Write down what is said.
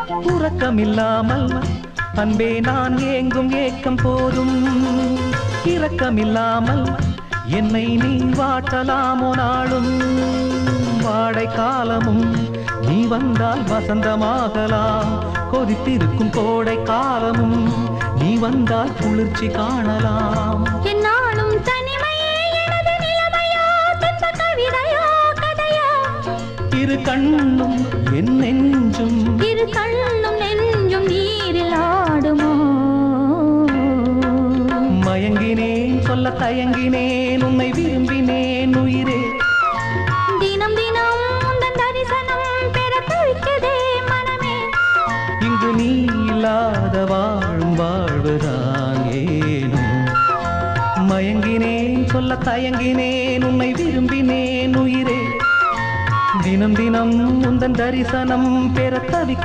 உறக்கமில்லாமல் அன்பே நான் ஏங்கும் ஏக்கம் போதும். இரக்கமில்லாமல் என்னை நீ வாட்டலாமோ நாளும். வாடை காலமும் நீ வந்தால் வசந்தமாகலாம். கொதித்திருக்கும் கோடை காலமும் நீ வந்தால் குளிர்ச்சி காணலாம். என்னாலும் தனிமையே எனது நிலைமையோ, துன்ப கவிதையோ கதையோ. இரு கண்ணும் என் நெஞ்சும், இரு கண்ணும் நெஞ்சும் நீரில் ஆடுமோ. மயங்கினேன் சொல்ல தயங்கினேன் உன்னை விரும்பினேன் உயிரே. தினம் தினம் உந்தன் தரிசனம் பெற துடிக்குதே மனமே. இங்கு நீ இல்லாத வாழும் வாழ்வுதான் ஏனோ. மயங்கினேன் சொல்ல தயங்கினேன் உன்னை விரும்பினேன் உயிரே. தினம் தினம் உந்தன் தரிசனம் பெற தவிக்க